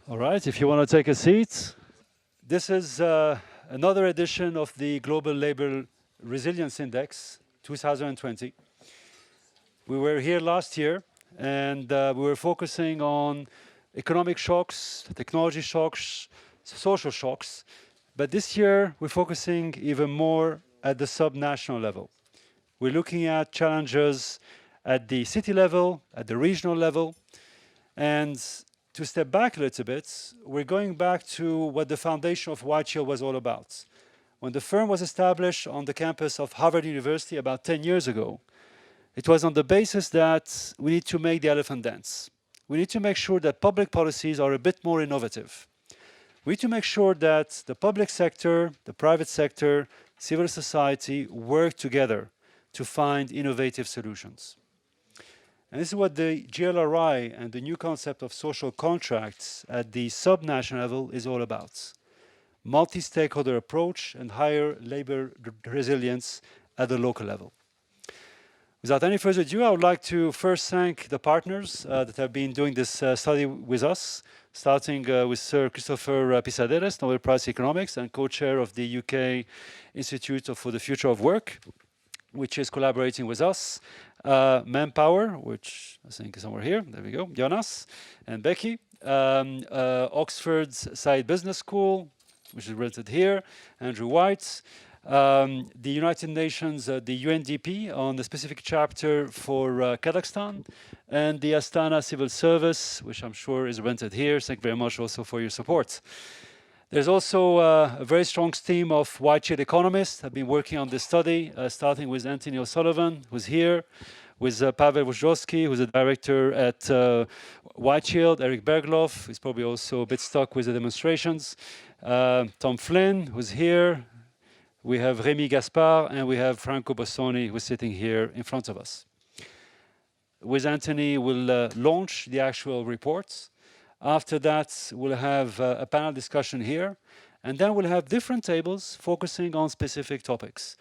All right, if you want to take a seat. This is another edition of the Global Labor Resilience Index 2020. We were here last year and we were focusing on economic shocks, technology shocks, social shocks. But this year we're focusing even more at the subnational level. We're looking at challenges at the city level, at the regional level, and to step back a little bit, we're going back to what the foundation of Whiteshield was all about. When the firm was established on the campus of Harvard University about 10 years ago, it was on the basis that we need to make the elephant dance. We need to make sure that public policies are a bit more innovative. We need to make sure that the public sector, the private sector, civil society work together to find innovative solutions. And this is what the GLRI and the new concept of social contracts at the subnational level is all about. Multi-stakeholder approach and higher labor resilience at the local level. Without any further ado, I would like to first thank the partners that have been doing this study with us, starting with Sir Christopher Pisaderes, Nobel Prize Economics and co-chair of the UK Institute for the Future of Work, which is collaborating with us. Manpower, which I think is somewhere here, there we go, Jonas and Becky. Oxford's Said Business School, which is rented here, Andrew White. The United Nations, the UNDP, on the specific chapter for Kazakhstan, and the Astana Civil Service, which I'm sure is rented here. Thank you very much also for your support. There's also a very strong team of Whiteshield economists have been working on this study, starting with Anthony O'Sullivan, who's here, with Pavel Wojcicki, who's the director at Whiteshield, Eric Bergloff, who's probably also a bit stuck with the demonstrations, Tom Flynn, who's here. We have Rémi Gaspard, and we have Franco Bossoni, who's sitting here in front of us. With Anthony, we'll launch the actual reports. After that, we'll have a panel discussion here, and then we'll have different tables focusing on specific topics.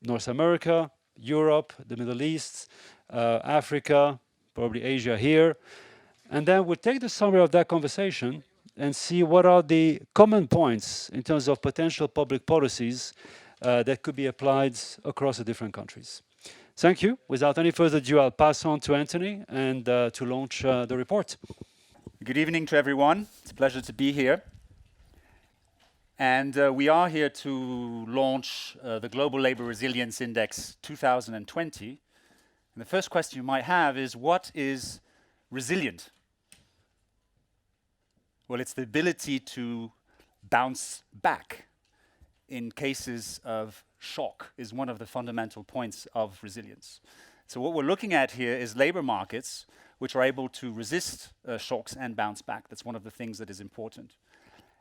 North America, Europe, the Middle East, Africa, probably Asia here. And then we'll take the summary of that conversation and see what are the common points in terms of potential public policies that could be applied across the different countries. Thank you. Without any further ado, I'll pass on to Anthony and to launch the report. Good evening to everyone. It's a pleasure to be here. And we are here to launch the Global Labor Resilience Index 2020. And the first question you might have is, what is resilient? Well, it's the ability to bounce back in cases of shock is one of the fundamental points of resilience. So what we're looking at here is labor markets which are able to resist shocks and bounce back. That's one of the things that is important.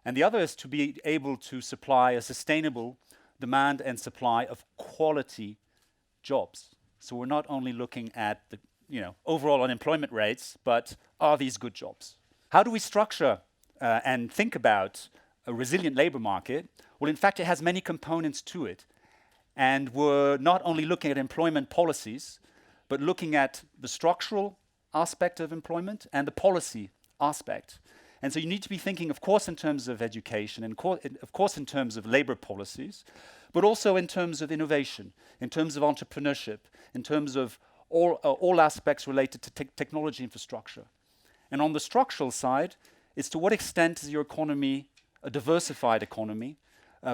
And the other is to be able to supply a sustainable demand and supply of quality jobs. So we're not only looking at the overall unemployment rates, but are these good jobs? How do we structure and think about a resilient labor market? Well, in fact, it has many components to it. And we're not only looking at employment policies, but looking at the structural aspect of employment and the policy aspect. And so you need to be thinking, of course, in terms of education, and of course in terms of labor policies, but also in terms of innovation, in terms of entrepreneurship, in terms of all aspects related to technology infrastructure. And on the structural side, it's to what extent is your economy a diversified economy,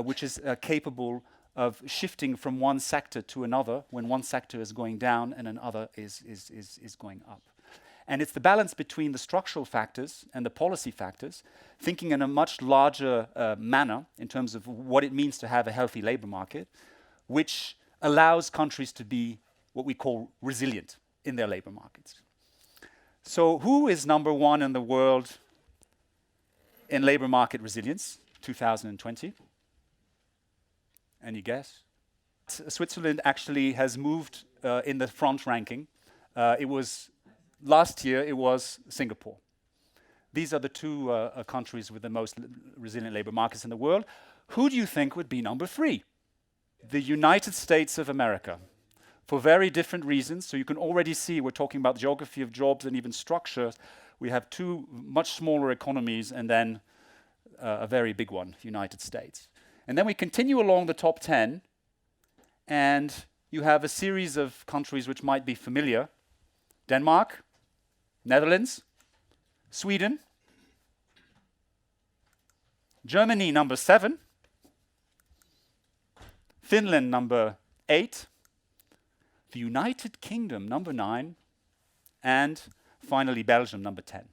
which is capable of shifting from one sector to another when one sector is going down and another is going up. And it's the balance between the structural factors and the policy factors, thinking in a much larger manner in terms of what it means to have a healthy labor market, which allows countries to be what we call resilient in their labor markets. So who is number one in the world in labor market resilience, 2020? Any guess? Switzerland actually has moved in the front ranking. Last year, it was Singapore. These are the two countries with the most resilient labor markets in the world. Who do you think would be number three? The United States of America. For very different reasons. So you can already see we're talking about geography of jobs and even structure. we have two much smaller economies, and then a very big one, United States. And then we continue along the top 10, and you have a series of countries which might be familiar. Denmark, Netherlands, Sweden, Germany number 7, Finland number 8, the United Kingdom number 9, and finally Belgium number 10.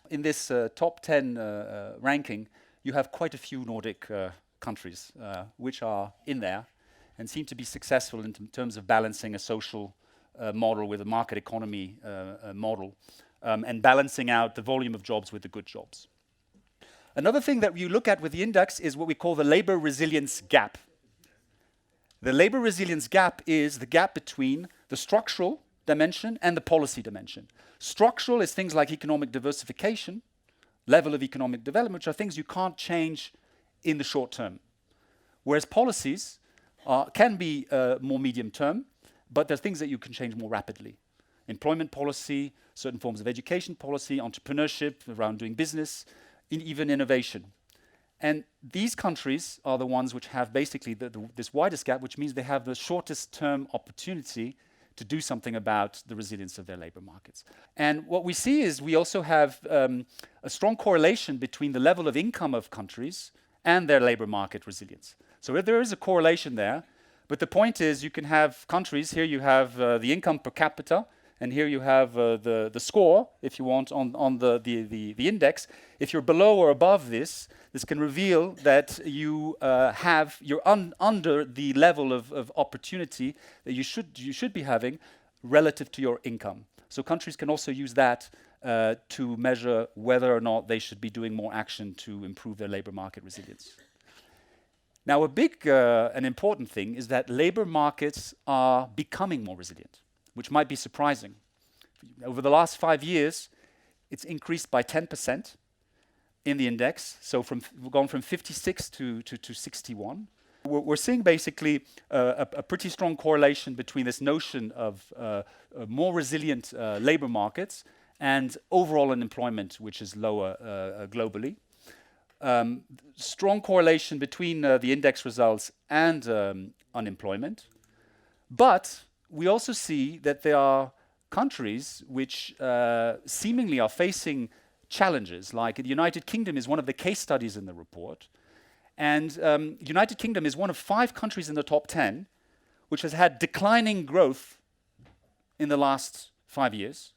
In this top 10 ranking, you have quite a few Nordic countries which are in there and seem to be successful in terms of balancing a social model with a market economy model and balancing out the volume of jobs with the good jobs. Another thing that you look at with the index is what we call the labor resilience gap. The labor resilience gap is the gap between the structural dimension and the policy dimension. Structural is things like economic diversification, level of economic development, which are things you can't change in the short term. Whereas policies can be more medium term, but they're things that you can change more rapidly. Employment policy, certain forms of education policy, entrepreneurship around doing business, even innovation. And these countries are the ones which have basically this widest gap, which means they have the shortest term opportunity to do something about the resilience of their labor markets. And what we see is we also have a strong correlation between the level of income of countries and their labor market resilience. So there is a correlation there, but the point is you can have countries, here you have the income per capita, and here you have the score, if you want, on the index. If you're below or above this, this can reveal that you're under the level of opportunity that you should be having relative to your income. So countries can also use that to measure whether or not they should be doing more action to improve their labor market resilience. Now, a big and important thing is that labor markets are becoming more resilient, which might be surprising. Over the last 5 years, it's increased by 10% in the index, so we've gone from 56 to 61. We're seeing basically a pretty strong correlation between this notion of more resilient labor markets and overall unemployment, which is lower globally. Strong correlation between the index results and unemployment. But we also see that there are countries which seemingly are facing challenges, like the United Kingdom is one of the case studies in the report. And United Kingdom is one of 5 countries in the top 10 which has had declining growth in the last 5 years,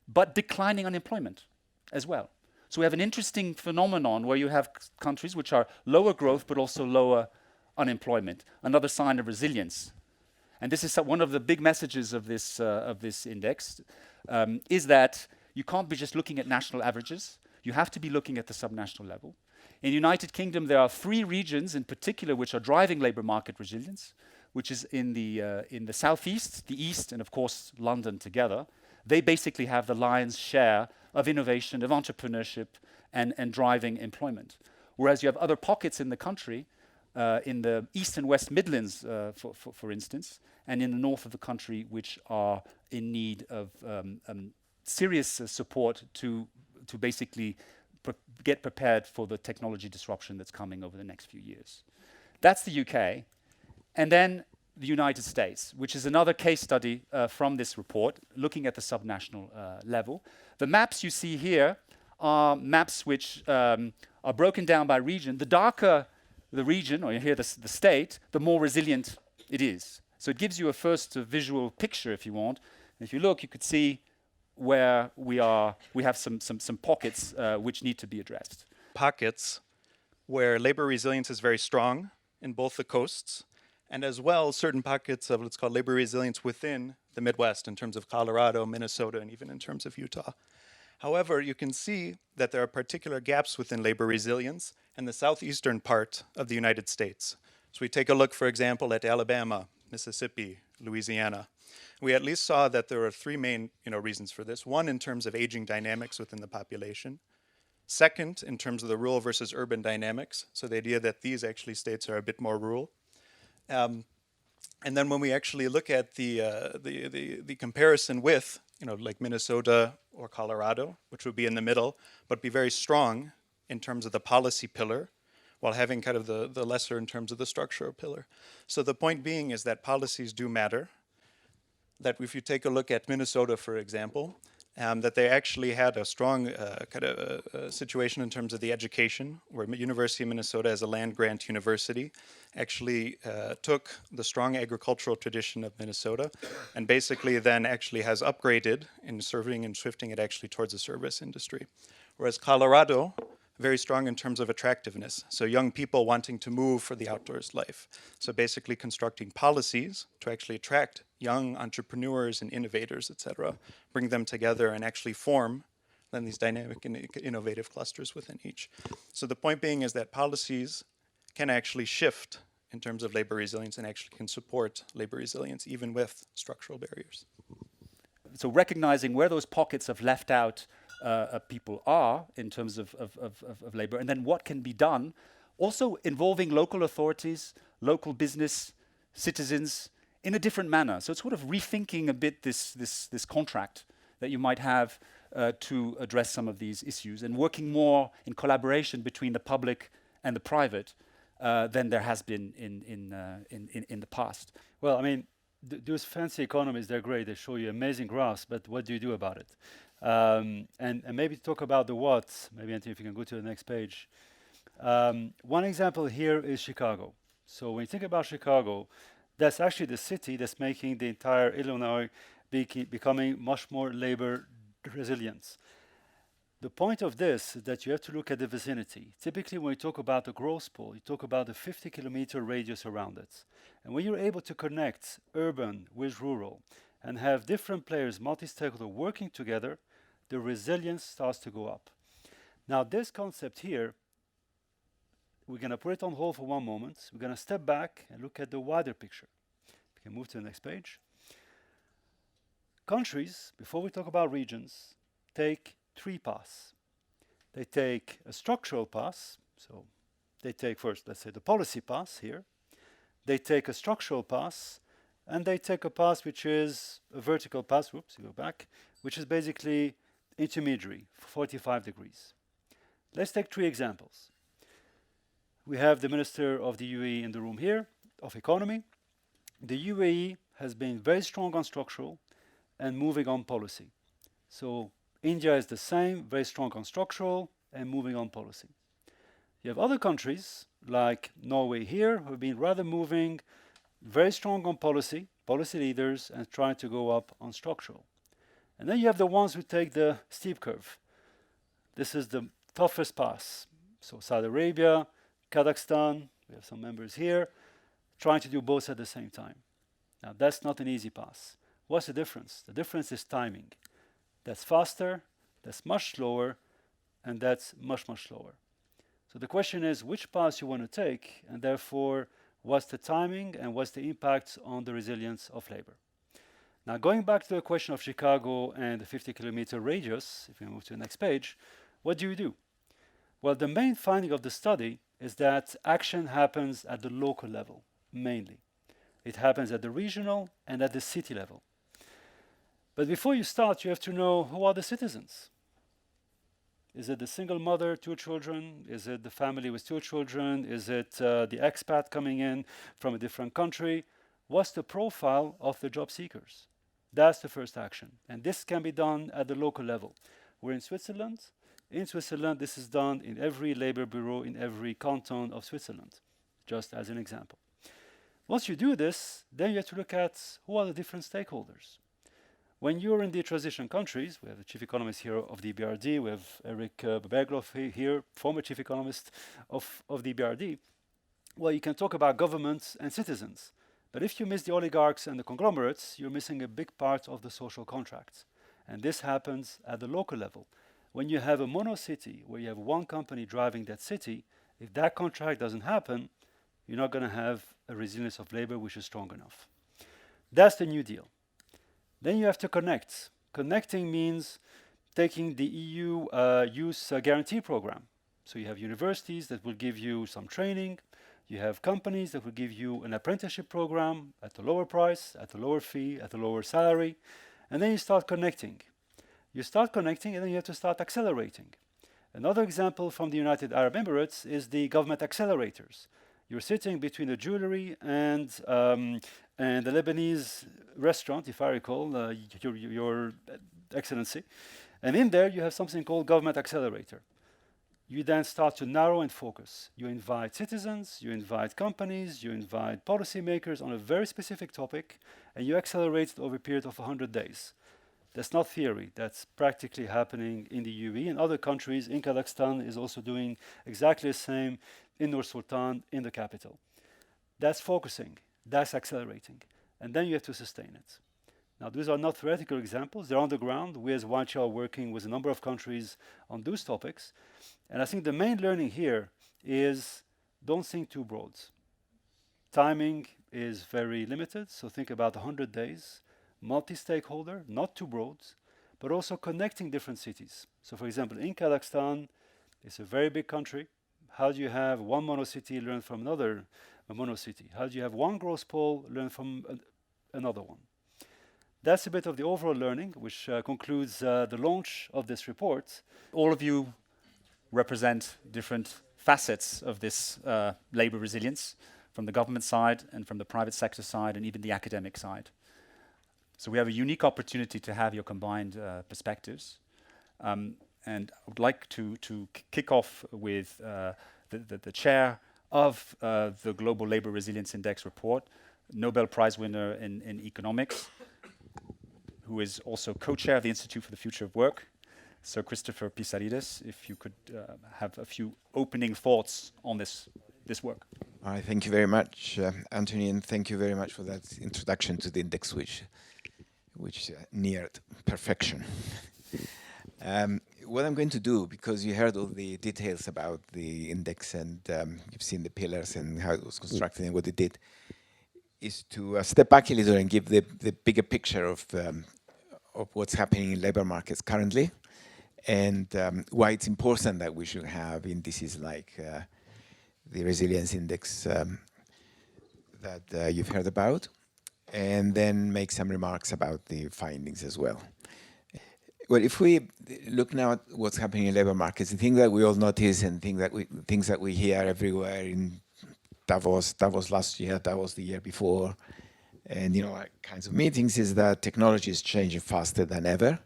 but declining unemployment as well. So we have an interesting phenomenon where you have countries which are lower growth but also lower unemployment, another sign of resilience. And this is one of the big messages of this index, is that you can't be just looking at national averages. You have to be looking at the subnational level. In the United Kingdom, there are 3 regions in particular which are driving labor market resilience, which is in the southeast, the east, and of course London together. They basically have the lion's share of innovation, of entrepreneurship, and driving employment. Whereas you have other pockets in the country, in the East and West Midlands, for instance, and in the north of the country, which are in need of serious support to basically get prepared for the technology disruption that's coming over the next few years. That's the UK. And then the United States, which is another case study from this report, looking at the subnational level. The maps you see here are maps which are broken down by region. The darker the region, or here the state, the more resilient it is. So it gives you a first visual picture, if you want. And if you look, you could see where we have some pockets which need to be addressed. Pockets where labor resilience is very strong in both the coasts, and as well certain pockets of what's called labor resilience within the Midwest in terms of Colorado, Minnesota, and even in terms of Utah. However, you can see that there are particular gaps within labor resilience in the southeastern part of the United States. So we take a look, for example, at Alabama, Mississippi, Louisiana. We at least saw that there are 3 main reasons for this. One, in terms of aging dynamics within the population. Second, in terms of the rural versus urban dynamics. So the idea that these actually states are a bit more rural. And then when we actually look at the comparison with, like Minnesota or Colorado, which would be in the middle, but be very strong in terms of the policy pillar, while having kind of the lesser in terms of the structural pillar. So the point being is that policies do matter. That if you take a look at Minnesota, for example, that they actually had a strong kind of situation in terms of the education, where University of Minnesota, as a land-grant university, actually took the strong agricultural tradition of Minnesota and basically then actually has upgraded in serving and shifting it actually towards the service industry. Whereas Colorado, very strong in terms of attractiveness. So young people wanting to move for the outdoors life. So basically constructing policies to actually attract young entrepreneurs and innovators, et cetera, bring them together and actually form then these dynamic and innovative clusters within each. So the point being is that policies can actually shift in terms of labor resilience and actually can support labor resilience even with structural barriers. So recognizing where those pockets of left out people are in terms of labor, and then what can be done, also involving local authorities, local business, citizens in a different manner. So it's sort of rethinking a bit this contract that you might have to address some of these issues, and working more in collaboration between the public and the private than there has been in the past. Well, I mean, those fancy economies, they're great. They show you amazing graphs, but what do you do about it? And maybe talk about the what. Maybe, Anthony, if you can go to the next page. One example here is Chicago. So when you think about Chicago, that's actually the city that's making the entire Illinois becoming much more labor resilient. The point of this is that you have to look at the vicinity. Typically, when you talk about the growth pool, you talk about the 50-kilometer radius around it. And when you're able to connect urban with rural and have different players, multi-stakeholder working together, the resilience starts to go up. Now, this concept here, we're going to put it on hold for one moment. We're going to step back and look at the wider picture. We can move to the next page. Countries, before we talk about regions, take three paths. They take a structural path, so they take first, let's say, the policy path here. They take a structural path, and they take a path which is a vertical path, whoops, you go back, which is basically intermediary, 45 degrees. Let's take three examples. We have the Minister of the UAE in the room here, of economy. The UAE has been very strong on structural and moving on policy. So India is the same, very strong on structural and moving on policy. You have other countries like Norway here who have been rather moving very strong on policy leaders, and trying to go up on structural. And then you have the ones who take the steep curve. This is the toughest path. So Saudi Arabia, Kazakhstan, we have some members here, trying to do both at the same time. Now that's not an easy path. What's the difference? The difference is timing. That's faster, that's much slower, and that's much, much slower. So the question is which path you want to take, and therefore what's the timing and what's the impact on the resilience of labor. Now going back to the question of Chicago and the 50-kilometer radius, if we move to the next page, what do you do? Well, the main finding of the study is that action happens at the local level, mainly. It happens at the regional and at the city level. But before you start, you have to know who are the citizens. Is it the single mother, 2 children? Is it the family with 2 children? Is it the expat coming in from a different country? What's the profile of the job seekers? That's the first action. And this can be done at the local level. We're in Switzerland. In Switzerland, this is done in every labor bureau in every canton of Switzerland, just as an example. Once you do this, then you have to look at who are the different stakeholders. When you're in the transition countries, we have the chief economist here of the EBRD, we have Eric Bergloff here, former chief economist of the EBRD. Well, you can talk about governments and citizens, but if you miss the oligarchs and the conglomerates, you're missing a big part of the social contract. And this happens at the local level. When you have a mono city, where you have one company driving that city, if that contract doesn't happen, you're not going to have a resilience of labor which is strong enough. That's the New Deal. Then you have to connect. Connecting means taking the EU Youth Guarantee Program. So you have universities that will give you some training. You have companies that will give you an apprenticeship program at a lower price, at a lower fee, at a lower salary, and then you start connecting. You start connecting and then you have to start accelerating. Another example from the United Arab Emirates is the government accelerators. You're sitting between a jewelry and the Lebanese restaurant, if I recall, your Excellency. And in there, you have something called government accelerator. You then start to narrow and focus. You invite citizens, you invite companies, you invite policymakers on a very specific topic, and you accelerate it over a period of 100 days. That's not theory, that's practically happening in the UAE and other countries. In Kazakhstan is also doing exactly the same in Nur Sultan, in the capital. That's focusing, that's accelerating, and then you have to sustain it. Now, these are not theoretical examples, they're on the ground. We as Whiteshield are working with a number of countries on those topics. And I think the main learning here is don't think too broad. Timing is very limited, so think about 100 days, multi-stakeholder, not too broad, but also connecting different cities. So for example, in Kazakhstan, it's a very big country. How do you have one monocity learn from another monocity? How do you have one growth pole learn from another one? That's a bit of the overall learning, which concludes the launch of this report. All of you represent different facets of this labor resilience, from the government side and from the private sector side and even the academic side. So we have a unique opportunity to have your combined perspectives. And I would like to kick off with the chair of the Global Labor Resilience Index report, Nobel Prize winner in economics, who is also co-chair of the Institute for the Future of Work, Sir Christopher Pissarides. If you could have a few opening thoughts on this work. All right, thank you very much, Anthony, and thank you very much for that introduction to the index, which neared perfection. What I'm going to do, because you heard all the details about the index and you've seen the pillars and how it was constructed and what it did, is to step back a little and give the bigger picture of what's happening in labor markets currently, and why it's important that we should have indices like the resilience index that you've heard about, and then make some remarks about the findings as well. Well, if we look now at what's happening in labor markets, the thing that we all notice and things that we hear everywhere in Davos last year, Davos the year before, and kinds of meetings, is that technology is changing faster than ever.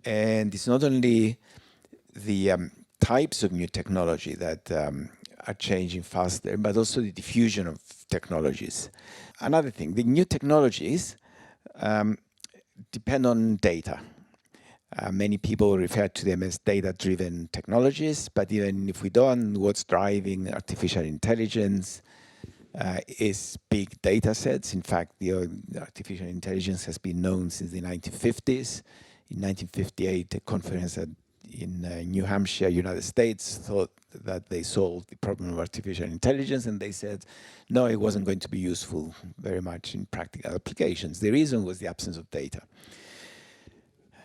And it's not only the types of new technology that are changing faster, but also the diffusion of technologies. Another thing, the new technologies depend on data. Many people refer to them as data-driven technologies, but even if we don't, what's driving artificial intelligence is big data sets. In fact, the artificial intelligence has been known since the 1950s. In 1958, a conference in New Hampshire, United States, thought that they solved the problem of artificial intelligence, and they said, no, it wasn't going to be useful very much in practical applications. The reason was the absence of data.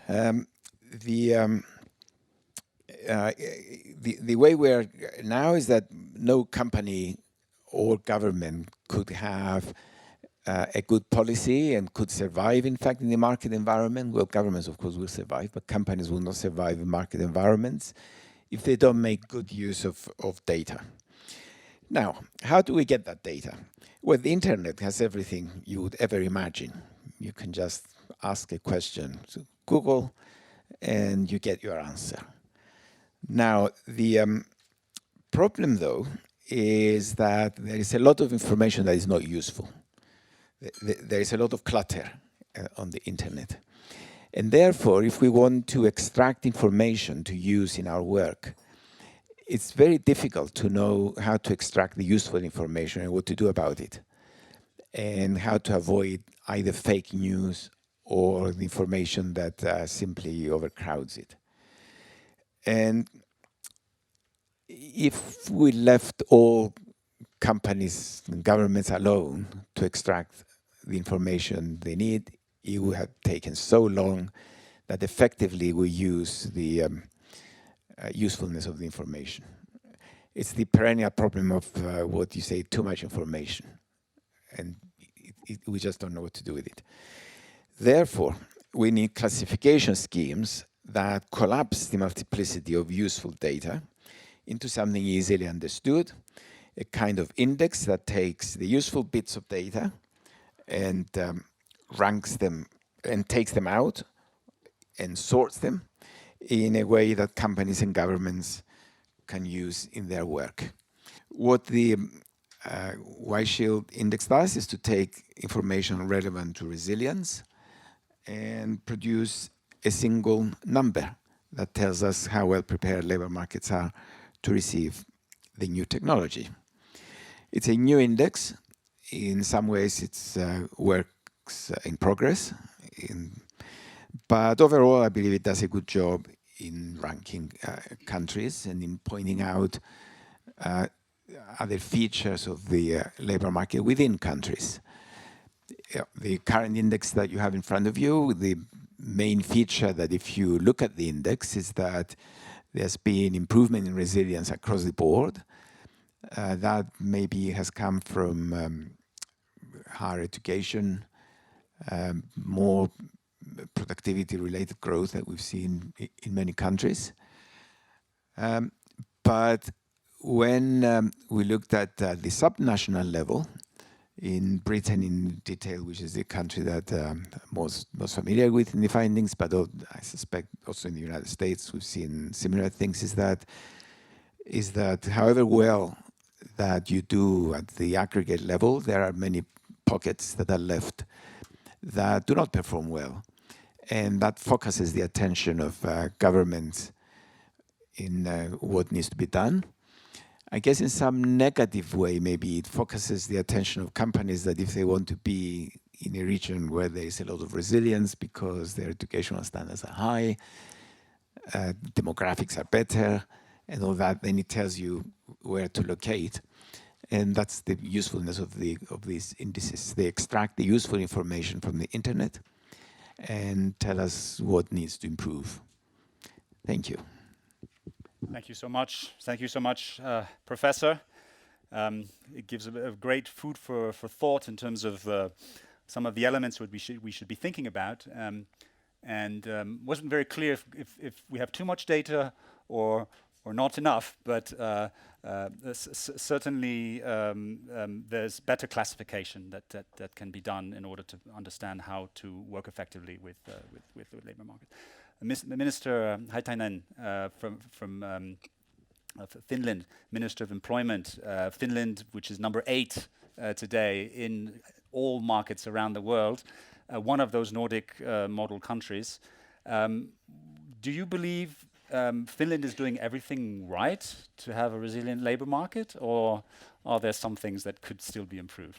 The way we are now is that no company or government could have a good policy and could survive, in fact, in the market environment. Well, governments, of course, will survive, but companies will not survive in market environments if they don't make good use of data. Now, how do we get that data? Well, the internet has everything you would ever imagine. You can just ask a question to Google, and you get your answer. Now, the problem, though, is that there is a lot of information that is not useful. There is a lot of clutter on the internet. And therefore, if we want to extract information to use in our work, it's very difficult to know how to extract the useful information and what to do about it, and how to avoid either fake news or the information that simply overcrowds it. And if we left all companies and governments alone to extract the information they need, it would have taken so long that effectively we use the usefulness of the information. It's the perennial problem of what you say, too much information. And we just don't know what to do with it. Therefore, we need classification schemes that collapse the multiplicity of useful data into something easily understood, a kind of index that takes the useful bits of data and ranks them and takes them out and sorts them in a way that companies and governments can use in their work. What the Whiteshield index does is to take information relevant to resilience and produce a single number that tells us how well prepared labor markets are to receive the new technology. It's a new index. In some ways, it's works in progress. But overall, I believe it does a good job in ranking countries and in pointing out other features of the labor market within countries. The current index that you have in front of you, the main feature that if you look at the index is that there's been improvement in resilience across the board. That maybe has come from higher education, more productivity-related growth that we've seen in many countries. But when we looked at the subnational level, in Britain in detail, which is the country that I'm most familiar with in the findings, but I suspect also in the United States we've seen similar things, is that however well that you do at the aggregate level, there are many pockets that are left that do not perform well. And that focuses the attention of governments in what needs to be done. I guess in some negative way, maybe it focuses the attention of companies that if they want to be in a region where there is a lot of resilience because their educational standards are high, demographics are better, and all that, then it tells you where to locate. And that's the usefulness of these indices. They extract the useful information from the internet and tell us what needs to improve. Thank you. Thank you so much. Thank you so much, Professor. It gives a great food for thought in terms of some of the elements we should be thinking about. Wasn't very clear if we have too much data or not enough, but certainly there's better classification that can be done in order to understand how to work effectively with the labor market. Minister Haitainen from Finland, Minister of Employment, Finland, which is number 8 today in all markets around the world, one of those Nordic model countries. Do you believe Finland is doing everything right to have a resilient labor market, or are there some things that could still be improved?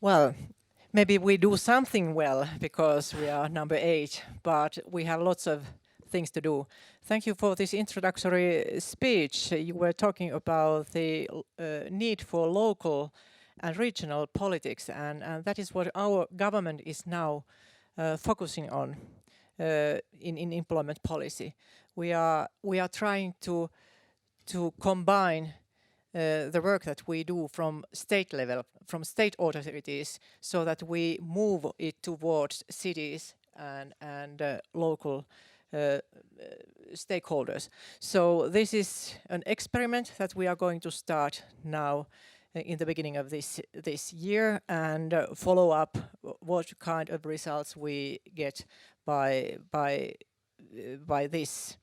Well, maybe we do something well because we are number 8, but we have lots of things to do. Thank you for this introductory speech. You were talking about the need for local and regional politics, and that is what our government is now focusing on in employment policy. We are trying to combine the work that we do from state level, from state authorities, so that we move it towards cities and local stakeholders. So this is an experiment that we are going to start now in the beginning of this year and follow up what kind of results we get by this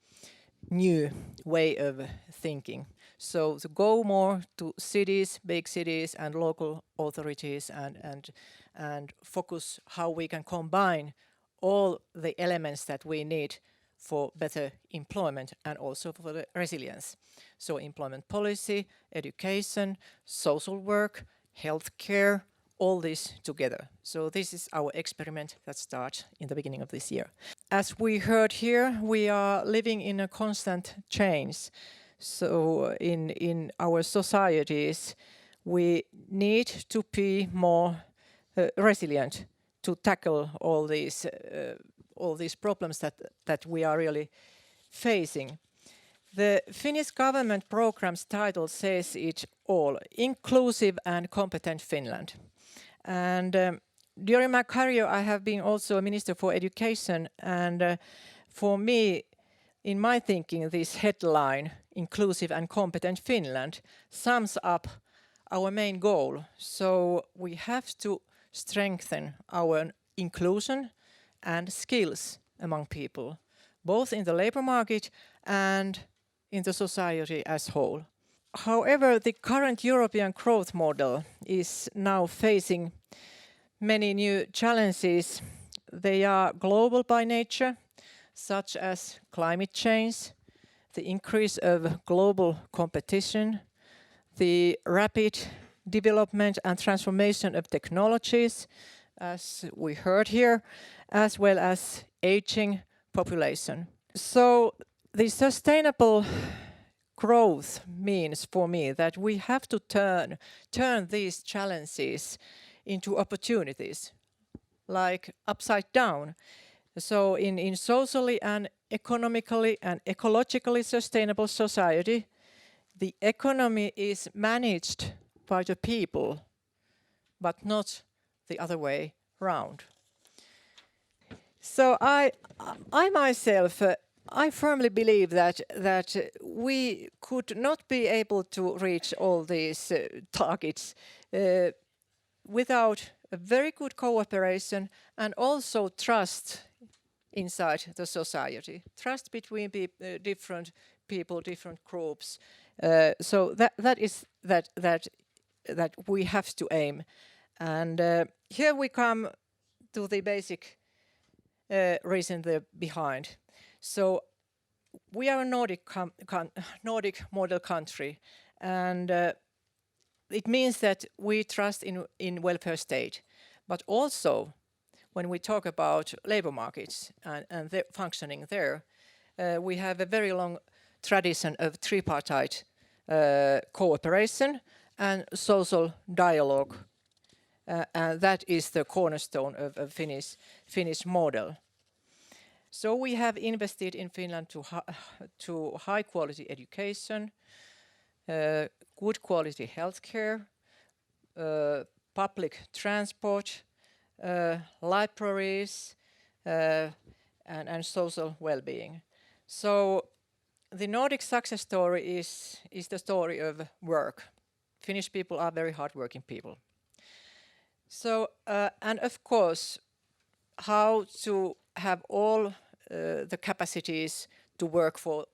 new way of thinking. So to go more to cities, big cities and local authorities and focus how we can combine all the elements that we need for better employment and also for the resilience. So employment policy, education, social work, healthcare, all this together. So this is our experiment that starts in the beginning of this year. As we heard here, we are living in a constant change. So in our societies, we need to be more resilient to tackle all these problems that we are really facing. The Finnish government program's title says it all, Inclusive and Competent Finland. And during my career, I have been also a Minister for Education, and for me, in my thinking, this headline, Inclusive and Competent Finland, sums up our main goal. So we have to strengthen our inclusion and skills among people, both in the labor market and in the society as whole. However, the current European growth model is now facing many new challenges. They are global by nature, such as climate change, the increase of global competition, the rapid development and transformation of technologies, as we heard here, as well as aging population. So the sustainable growth means for me that we have to turn these challenges into opportunities, like upside down. So in socially and economically and ecologically sustainable society, the economy is managed by the people, but not the other way round. So I myself, I firmly believe that we could not be able to reach all these targets without a very good cooperation and also trust inside the society, trust between different people, different groups. So that is that we have to aim. And here we come to the basic reason behind. So we are a Nordic model country, and it means that we trust in welfare state, but also when we talk about labor markets and their functioning there, we have a very long tradition of tripartite cooperation and social dialogue, and that is the cornerstone of Finnish model. So we have invested in Finland to high quality education, good quality healthcare, public transport, libraries, and social well-being. So the Nordic success story is the story of work. Finnish people are very hardworking people. So and of course, how to have all the capacities to work for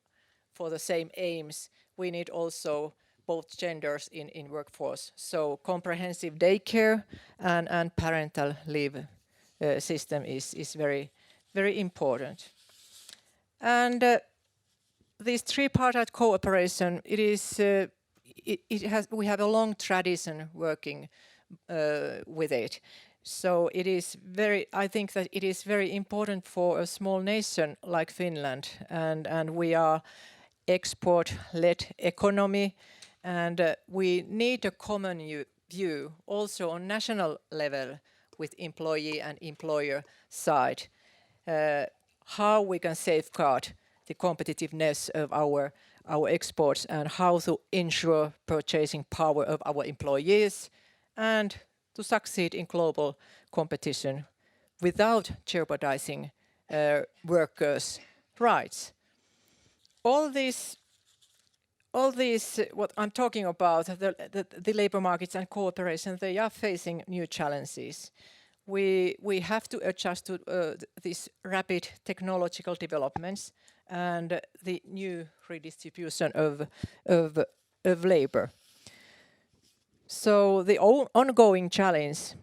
the same aims, we need also both genders in workforce. So comprehensive daycare and parental leave system is very, very important. And this tripartite cooperation, we have a long tradition working with it. So I think that it is very important for a small nation like Finland, and we are export-led economy, and we need a common view also on national level with employee and employer side, how we can safeguard the competitiveness of our exports and how to ensure purchasing power of our employees and to succeed in global competition without jeopardizing workers' rights. All these, what I'm talking about, the labor markets and cooperation, they are facing new challenges. We have to adjust to these rapid technological developments and the new redistribution of labor. So the ongoing challenge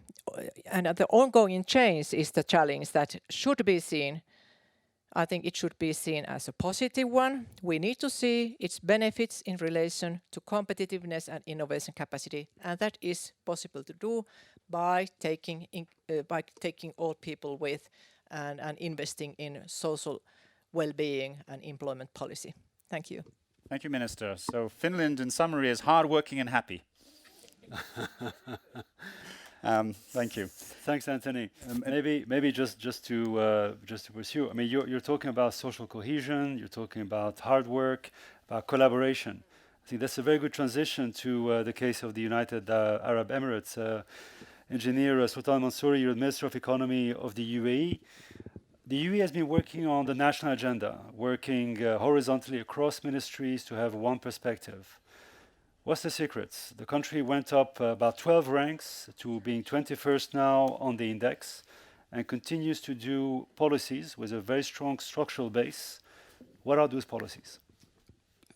and the ongoing change is the challenge that should be seen. I think it should be seen as a positive one. We need to see its benefits in relation to competitiveness and innovation capacity, and that is possible to do by taking all people with and investing in social well-being and employment policy. Thank you. Thank you, Minister. So Finland, in summary, is hardworking and happy. Thank you. Thanks, Anthony. Maybe just to pursue. I mean, you're talking about social cohesion. You're talking about hard work, about collaboration. I think that's a very good transition to the case of the United Arab Emirates. Engineer Sultan Mansouri, you're the Minister of Economy of the UAE. The UAE has been working on the national agenda, working horizontally across ministries to have one perspective. What's the secret? The country went up about 12 ranks to being 21st now on the index and continues to do policies with a very strong structural base. What are those policies?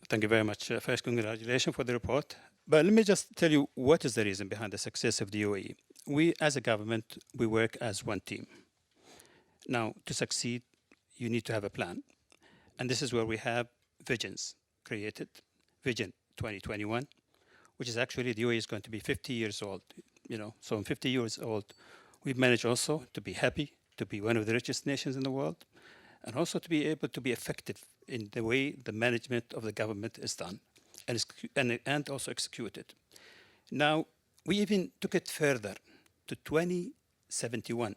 Thank you very much. First, congratulations for the report. But let me just tell you what is the reason behind the success of the UAE. We, as a government, we work as one team. Now, to succeed, you need to have a plan. And this is where we have visions created. Vision 2021, which is actually the UAE is going to be 50 years old. So in 50 years old, we've managed also to be happy, to be one of the richest nations in the world, and also to be able to be effective in the way the management of the government is done and also executed. Now, we even took it further to 2071.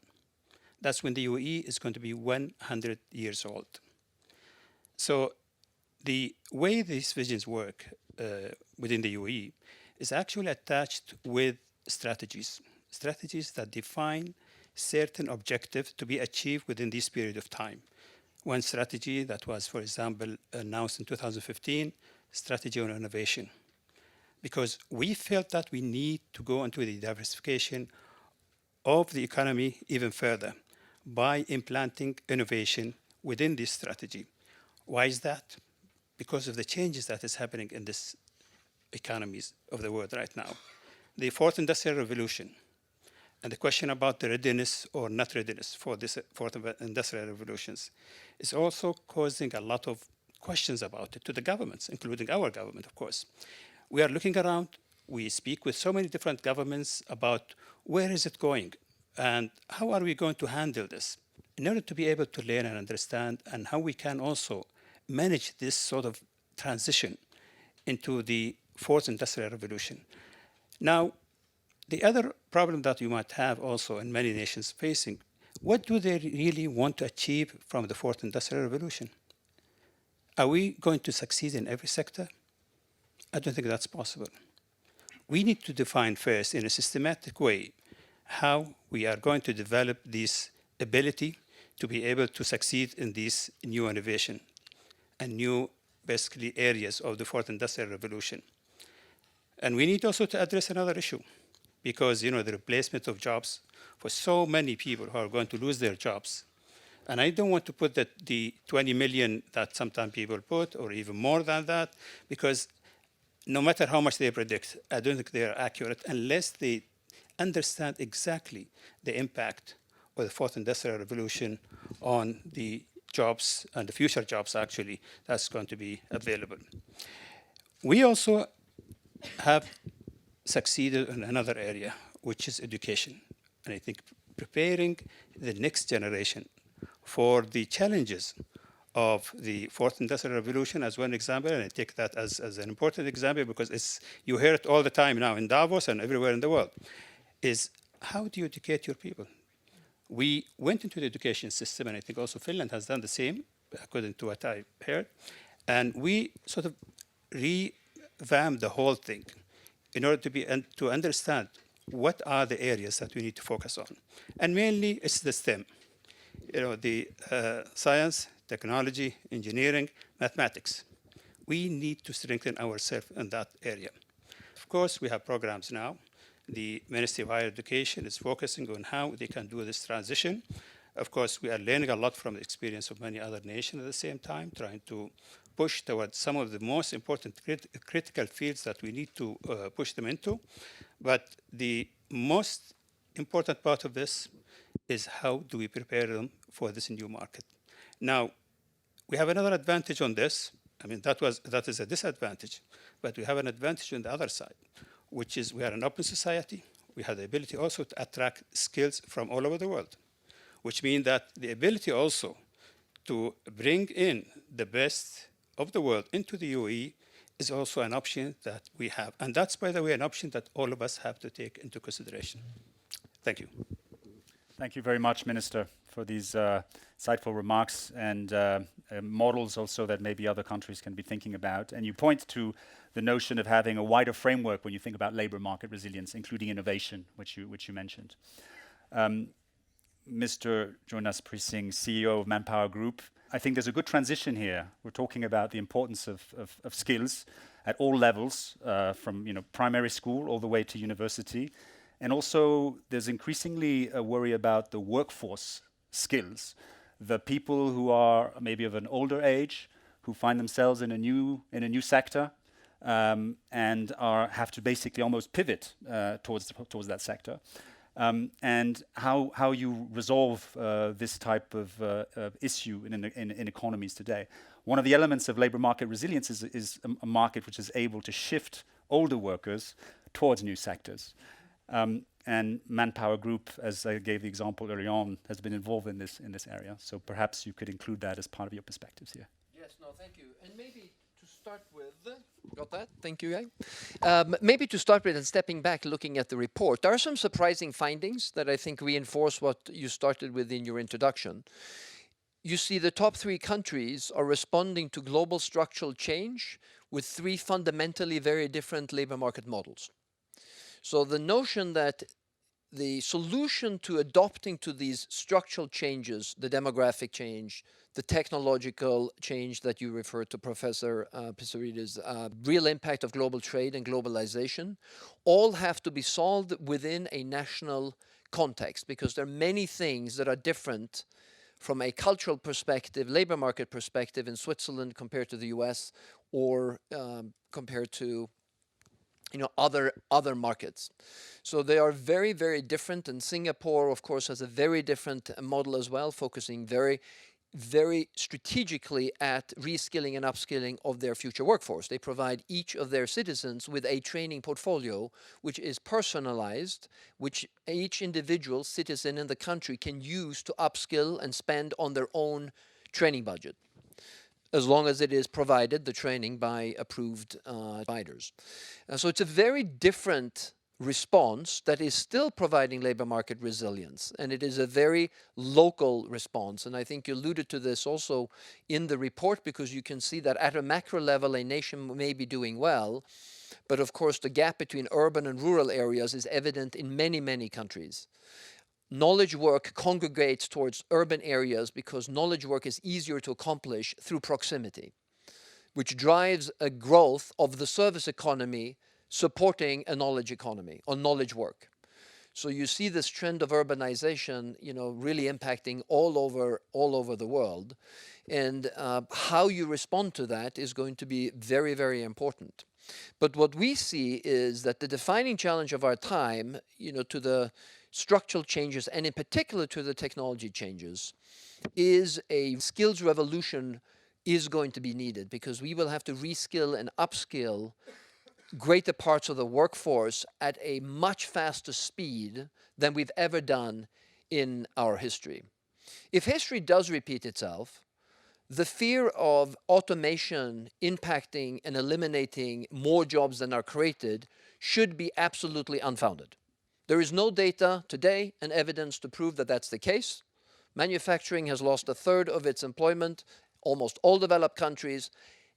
That's when the UAE is going to be 100 years old. So the way these visions work within the UAE is actually attached with strategies that define certain objectives to be achieved within this period of time. One strategy that was, for example, announced in 2015, strategy on innovation, because we felt that we need to go into the diversification of the economy even further by implanting innovation within this strategy. Why is that? Because of the changes that is happening in these economies of the world right now. The fourth industrial revolution and the question about the readiness or not readiness for this fourth industrial revolutions is also causing a lot of questions about it to the governments, including our government, of course. We are looking around, we speak with so many different governments about where is it going and how are we going to handle this in order to be able to learn and understand and how we can also manage this sort of transition into the fourth industrial revolution. Now, the other problem that you might have also in many nations facing, what do they really want to achieve from the fourth industrial revolution? Are we going to succeed in every sector? I don't think that's possible. We need to define first in a systematic way how we are going to develop this ability to be able to succeed in this new innovation and new, basically, areas of the fourth industrial revolution. And we need also to address another issue, because the replacement of jobs for so many people who are going to lose their jobs. And I don't want to put that the 20 million that sometimes people put, or even more than that, because no matter how much they predict, I don't think they are accurate unless they understand exactly the impact of the fourth industrial revolution on the jobs and the future jobs, actually, that's going to be available. We also have succeeded in another area, which is education. And I think preparing the next generation for the challenges of the fourth industrial revolution as one example, and I take that as an important example because you hear it all the time now in Davos and everywhere in the world, is how do you educate your people? We went into the education system, and I think also Finland has done the same, according to what I heard, and we sort of revamped the whole thing in order to understand what are the areas that we need to focus on. And mainly it's the STEM, the science, technology, engineering, mathematics. We need to strengthen ourselves in that area. Of course, we have programs now. The Ministry of Higher Education is focusing on how they can do this transition. Of course, we are learning a lot from the experience of many other nations at the same time, trying to push towards some of the most important critical fields that we need to push them into. But the most important part of this is how do we prepare them for this new market. Now, we have another advantage on this. I mean, that is a disadvantage, but we have an advantage on the other side, which is we are an open society. We have the ability also to attract skills from all over the world, which means that the ability also to bring in the best of the world into the UAE is also an option that we have. And that's, by the way, an option that all of us have to take into consideration. Thank you. Thank you very much, Minister, for these insightful remarks and models also that maybe other countries can be thinking about. And you point to the notion of having a wider framework when you think about labor market resilience, including innovation, which you mentioned. Mr. Jonas Prising, CEO of Manpower Group, I think there's a good transition here. We're talking about the importance of skills at all levels, from primary school all the way to university. And also, there's increasingly a worry about the workforce skills, the people who are maybe of an older age, who find themselves in a new sector, and have to basically almost pivot towards that sector. And how you resolve this type of issue in economies today. One of the elements of labor market resilience is a market which is able to shift older workers towards new sectors. And Manpower Group, as I gave the example early on, has been involved in this area. So perhaps you could include that as part of your perspectives here. Yes, no, thank you. And maybe to start with, got that? Thank you, Guy. Maybe to start with and stepping back, looking at the report, there are some surprising findings that I think reinforce what you started with in your introduction. You see the top 3 countries are responding to global structural change with 3 fundamentally very different labor market models. So the notion that the solution to adopting to these structural changes, the demographic change, the technological change that you referred to, Professor Pissarides, real impact of global trade and globalization, all have to be solved within a national context, because there are many things that are different from a cultural perspective, labor market perspective in Switzerland compared to the US, or compared to other markets. So they are very, very different. And Singapore, of course, has a very different model as well, focusing very, very strategically at reskilling and upskilling of their future workforce. They provide each of their citizens with a training portfolio, which is personalized, which each individual citizen in the country can use to upskill and spend on their own training budget, as long as it is provided, the training, by approved providers. So it's a very different response that is still providing labor market resilience, and it is a very local response. And I think you alluded to this also in the report, because you can see that at a macro level, a nation may be doing well, but of course the gap between urban and rural areas is evident in many, many countries. Knowledge work congregates towards urban areas because knowledge work is easier to accomplish through proximity, which drives a growth of the service economy supporting a knowledge economy or knowledge work. So you see this trend of urbanization, really impacting all over the world, and how you respond to that is going to be very, very important. But what we see is that the defining challenge of our time, to the structural changes, and in particular to the technology changes, is a skills revolution is going to be needed, because we will have to reskill and upskill greater parts of the workforce at a much faster speed than we've ever done in our history. If history does repeat itself, the fear of automation impacting and eliminating more jobs than are created should be absolutely unfounded. There is no data today and evidence to prove that that's the case. Manufacturing has lost 1/3 of its employment, almost all developed countries,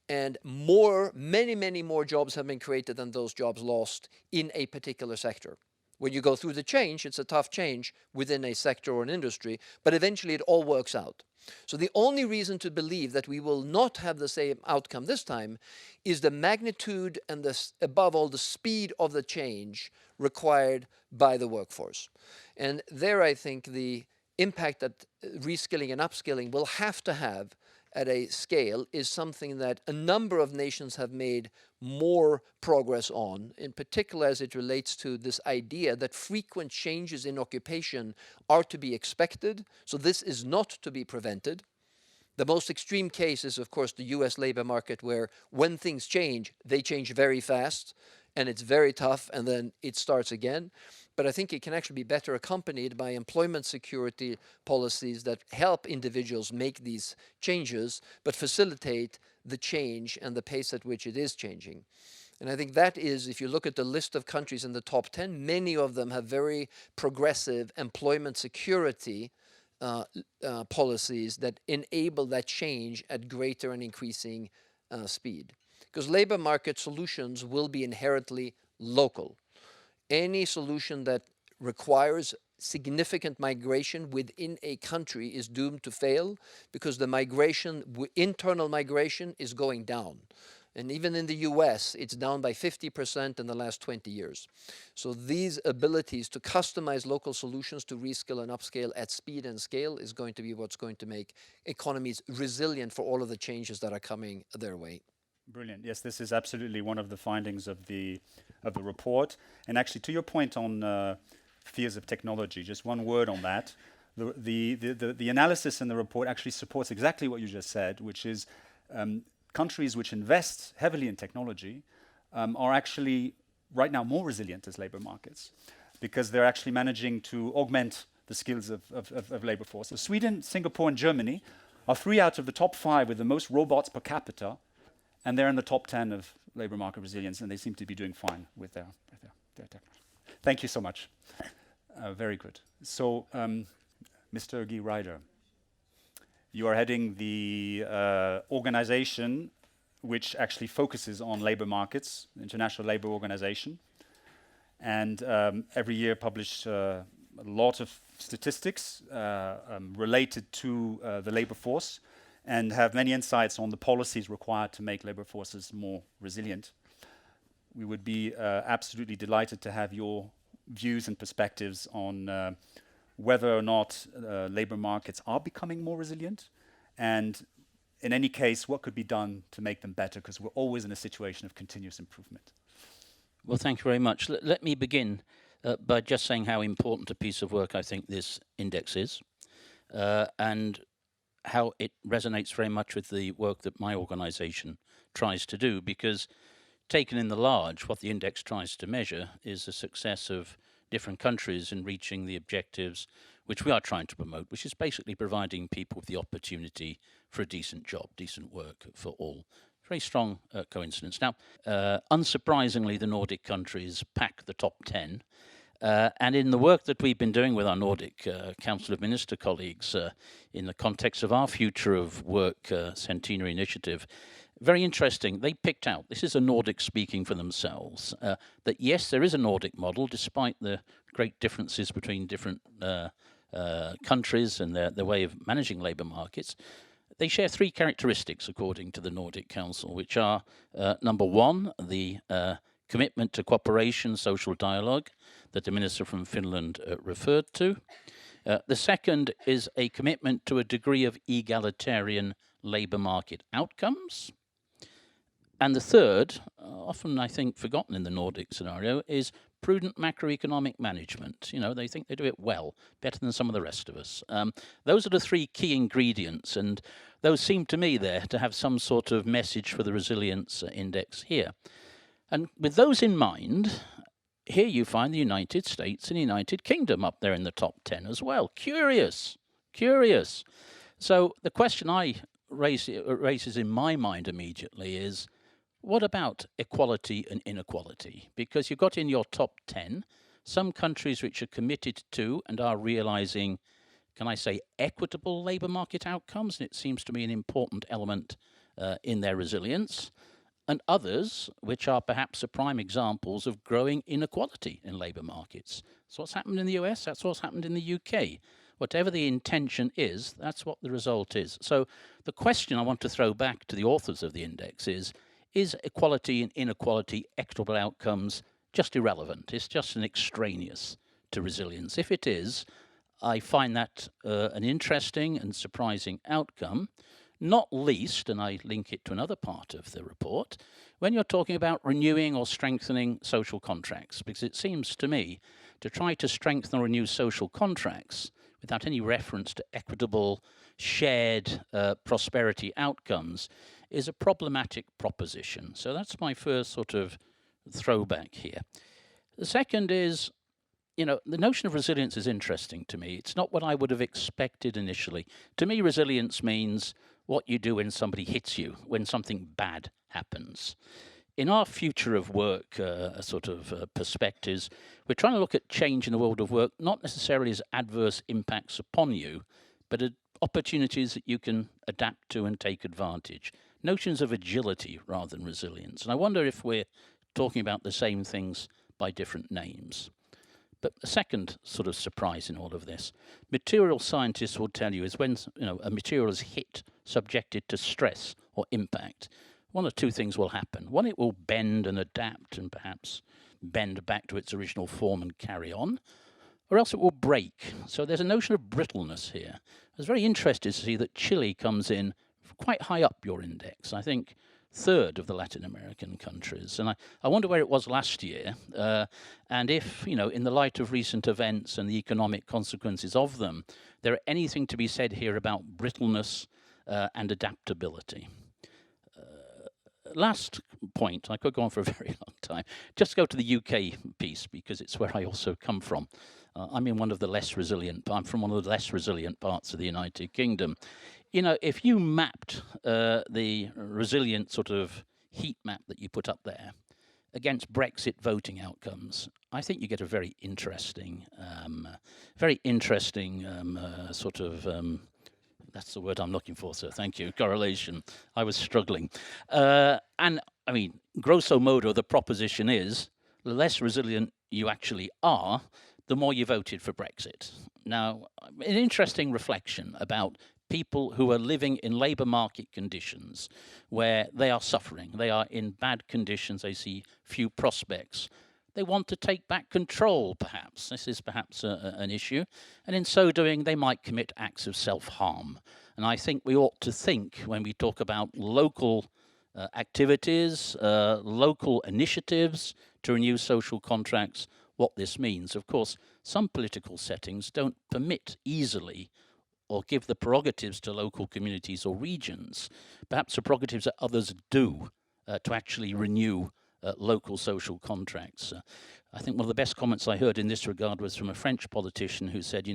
and many, many more jobs have been created than those jobs lost in a particular sector. When you go through the change, it's a tough change within a sector or an industry, but eventually it all works out. So the only reason to believe that we will not have the same outcome this time is the magnitude and above all the speed of the change required by the workforce. And there I think the impact that reskilling and upskilling will have to have at a scale is something that a number of nations have made more progress on, in particular as it relates to this idea that frequent changes in occupation are to be expected, so this is not to be prevented. The most extreme case is, of course, the US labor market, where when things change, they change very fast, and it's very tough, and then it starts again. But I think it can actually be better accompanied by employment security policies that help individuals make these changes, but facilitate the change and the pace at which it is changing. And I think that is, if you look at the list of countries in the top 10, many of them have very progressive employment security policies that enable that change at greater and increasing speed. Because labor market solutions will be inherently local. Any solution that requires significant migration within a country is doomed to fail because the migration, internal migration, is going down. And even in the US, it's down by 50% in the last 20 years. So these abilities to customize local solutions to reskill and upscale at speed and scale is going to be what's going to make economies resilient for all of the changes that are coming their way. Brilliant. Yes, this is absolutely one of the findings of the report. And actually, to your point on fears of technology, just one word on that. The analysis in the report actually supports exactly what you just said, which is countries which invest heavily in technology are actually right now more resilient as labor markets because they're actually managing to augment the skills of labor force. So Sweden, Singapore, and Germany are 3 out of the top 5 with the most robots per capita, and they're in the top 10 of labor market resilience, and they seem to be doing fine with their technology. Thank you so much. Very good. So, Mr. Guy Ryder, you are heading the organization which actually focuses on labor markets, International Labor Organization, and every year publish a lot of statistics related to the labor force and have many insights on the policies required to make labor forces more resilient. We would be absolutely delighted to have your views and perspectives on whether or not labor markets are becoming more resilient, and in any case, what could be done to make them better, because we're always in a situation of continuous improvement. Well, thank you very much. Let me begin by just saying how important a piece of work I think this index is, and how it resonates very much with the work that my organization tries to do, because taken in the large, what the index tries to measure is the success of different countries in reaching the objectives which we are trying to promote, which is basically providing people with the opportunity for a decent job, decent work for all. Very strong coincidence. Now, unsurprisingly, the Nordic countries pack the top 10. And in the work that we've been doing with our Nordic Council of Minister colleagues in the context of our Future of Work Centenary Initiative, very interesting, they picked out, this is a Nordic speaking for themselves, that yes, there is a Nordic model, despite the great differences between different countries and their way of managing labour markets. They share 3 characteristics, according to the Nordic Council, which are, number 1, the commitment to cooperation, social dialogue, that the Minister from Finland referred to. The second is a commitment to a degree of egalitarian labour market outcomes. And the third, often I think forgotten in the Nordic scenario, is prudent macroeconomic management. You know, they think they do it well, better than some of the rest of us. Those are the 3 key ingredients, and those seem to me there to have some sort of message for the resilience index here. And with those in mind, here you find the United States and the United Kingdom up there in the top 10 as well. Curious, curious. So the question raises in my mind immediately is, what about equality and inequality? Because you've got in your top 10 some countries which are committed to and are realizing, can I say, equitable labour market outcomes, and it seems to me an important element in their resilience, and others which are perhaps prime examples of growing inequality in labour markets. That's what's happened in the US, that's what's happened in the UK. Whatever the intention is, that's what the result is. So the question I want to throw back to the authors of the index is equality and inequality, equitable outcomes, just irrelevant? It's just an extraneous to resilience. If it is, I find that an interesting and surprising outcome, not least, and I link it to another part of the report, when you're talking about renewing or strengthening social contracts, because it seems to me to try to strengthen or renew social contracts without any reference to equitable, shared prosperity outcomes is a problematic proposition. So that's my first sort of throwback here. The second is, you know, the notion of resilience is interesting to me. It's not what I would have expected initially. To me, resilience means what you do when somebody hits you, when something bad happens. in our future of work perspectives, we're trying to look at change in the world of work, not necessarily as adverse impacts upon you, but opportunities that you can adapt to and take advantage. Notions of agility rather than resilience. And I wonder if we're talking about the same things by different names. But a second sort of surprise in all of this, material scientists will tell you is when a material is hit, subjected to stress or impact, one or two things will happen. One, it will bend and adapt and perhaps bend back to its original form and carry on, or else it will break. So there's a notion of brittleness here. I was very interested to see that Chile comes in quite high up your index. I think third of the Latin American countries. And I wonder where it was last year, and if, in the light of recent events and the economic consequences of them, there anything to be said here about brittleness and adaptability. Last point, I could go on for a very long time, just go to the UK piece because it's where I also come from. I'm from one of the less resilient parts of the United Kingdom. If you mapped the resilient sort of heat map that you put up there against Brexit voting outcomes, I think you get a very interesting that's the word I'm looking for, sir. Thank you. Correlation. I was struggling. And I mean, grosso modo, the proposition is the less resilient you actually are, the more you voted for Brexit. Now, an interesting reflection about people who are living in labour market conditions where they are suffering, they are in bad conditions, they see few prospects. They want to take back control, perhaps. This is perhaps an issue. And in so doing, they might commit acts of self-harm. And I think we ought to think, when we talk about local activities, local initiatives to renew social contracts, what this means. Of course, some political settings don't permit easily or give the prerogatives to local communities or regions, perhaps the prerogatives that others do to actually renew local social contracts. I think one of the best comments I heard in this regard was from a French politician who said,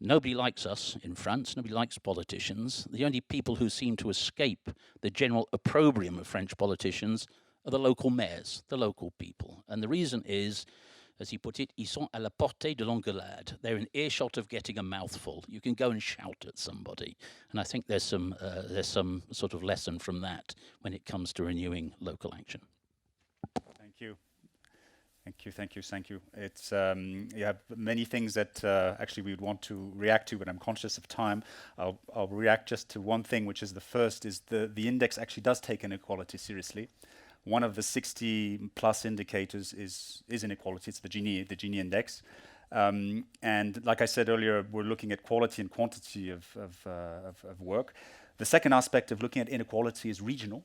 nobody likes us in France, nobody likes politicians. The only people who seem to escape the general opprobrium of French politicians are the local mayors, the local people. And the reason is, as he put it, ils sont à la portée de l'engueulade. They're in earshot of getting a mouthful. You can go and shout at somebody. And I think there's some sort of lesson from that when it comes to renewing local action. Thank you. It's you have many things that actually we would want to react to, but I'm conscious of time. I'll react just to one thing, which is the first is the index actually does take inequality seriously. One of the 60 plus indicators is inequality. It's the Gini index. And like I said earlier, we're looking at quality and quantity of work. The second aspect of looking at inequality is regional.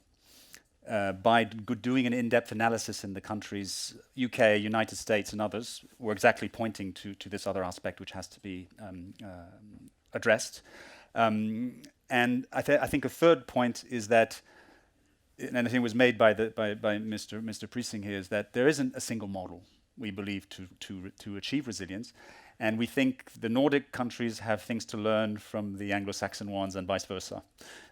By doing an in-depth analysis in the countries, UK, United States and others, we're exactly pointing to this other aspect which has to be addressed. And I think a third point is that, and I think it was made by Mr. Priesing here, is that there isn't a single model, we believe, to achieve resilience. And we think the Nordic countries have things to learn from the Anglo-Saxon ones and vice versa.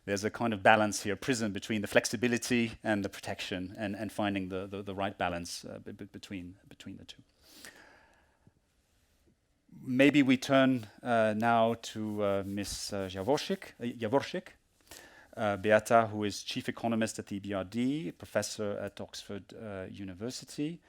There's a kind of balance here, prism between the flexibility and the protection, and finding the right balance between the two. Maybe we turn now to Ms. Jaworczyk. Beata, who is chief economist at the EBRD, professor at Oxford University,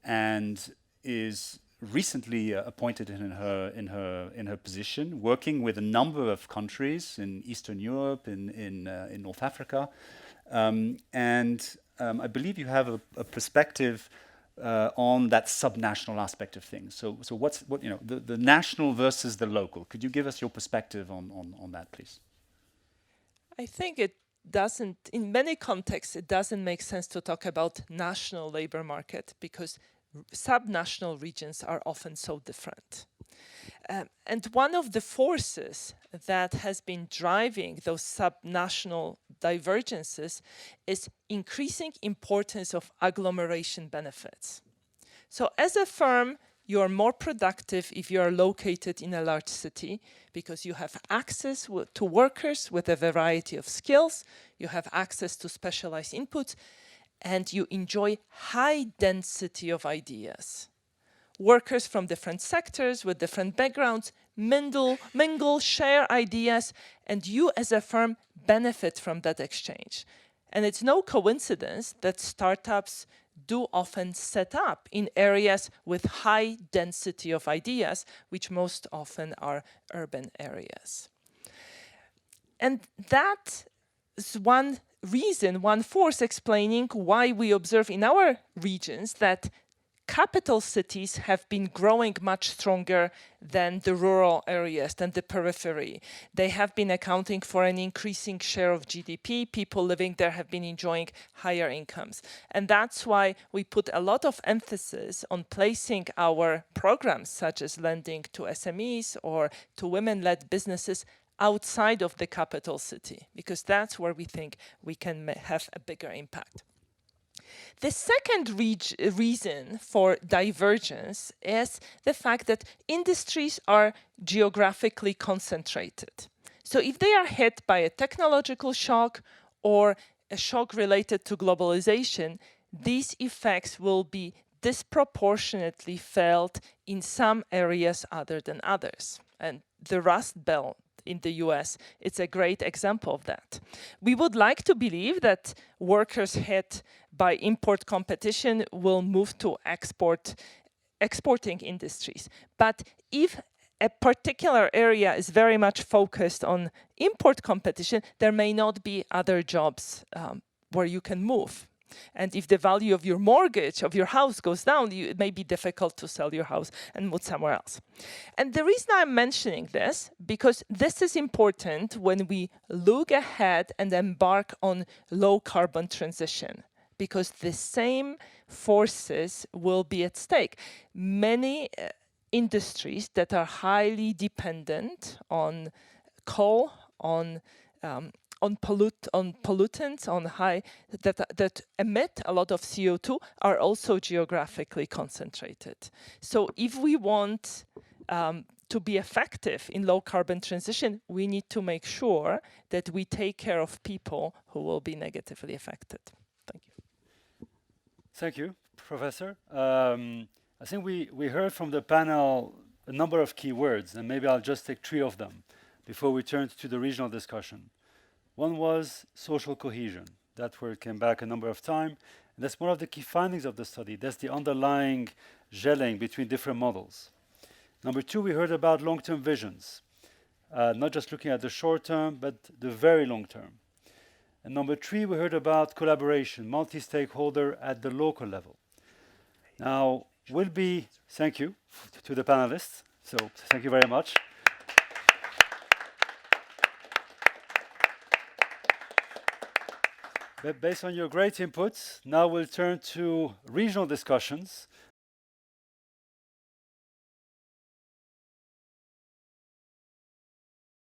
and is recently appointed in her position, working with a number of countries in Eastern Europe, in North Africa, and I believe you have a perspective on that subnational aspect of things. So what's the national versus the local? Could you give us your perspective on that, please? I think it doesn't, in many contexts, it doesn't make sense to talk about national labor market because subnational regions are often so different. And one of the forces that has been driving those subnational divergences is increasing importance of agglomeration benefits. So as a firm, you are more productive if you are located in a large city because you have access to workers with a variety of skills, you have access to specialized inputs, and you enjoy high density of ideas. Workers from different sectors with different backgrounds mingle, share ideas, and you as a firm benefit from that exchange. And it's no coincidence that startups do often set up in areas with high density of ideas, which most often are urban areas. And that is one reason, one force explaining why we observe in our regions that capital cities have been growing much stronger than the rural areas, than the periphery. They have been accounting for an increasing share of GDP. People living there have been enjoying higher incomes. And that's why we put a lot of emphasis on placing our programs, such as lending to SMEs or to women-led businesses, outside of the capital city, because that's where we think we can have a bigger impact. The second reason for divergence is the fact that industries are geographically concentrated. So if they are hit by a technological shock or a shock related to globalization, these effects will be disproportionately felt in some areas other than others. And the Rust Belt in the US, it's a great example of that. We would like to believe that workers hit by import competition will move to exporting industries. But if a particular area is very much focused on import competition, there may not be other jobs where you can move. And if the value of your mortgage, of your house goes down, it may be difficult to sell your house and move somewhere else. And the reason I'm mentioning this, because this is important when we look ahead and embark on low carbon transition, because the same forces will be at stake. Many industries that are highly dependent on coal, on pollutants, that emit a lot of CO2 are also geographically concentrated. So if we want to be effective in low carbon transition, we need to make sure that we take care of people who will be negatively affected. Thank you. Thank you, Professor. I think we heard from the panel a number of key words, and maybe I'll just take 3 of them before we turn to the regional discussion. One was social cohesion. That word came back a number of times. And that's one of the key findings of the study. That's the underlying gelling between different models. Number 2, we heard about long-term visions, not just looking at the short term, but the very long term. And number 3, we heard about collaboration, multi-stakeholder at the local level. Now, thank you to the panelists. So thank you very much. But based on your great inputs, now we'll turn to regional discussions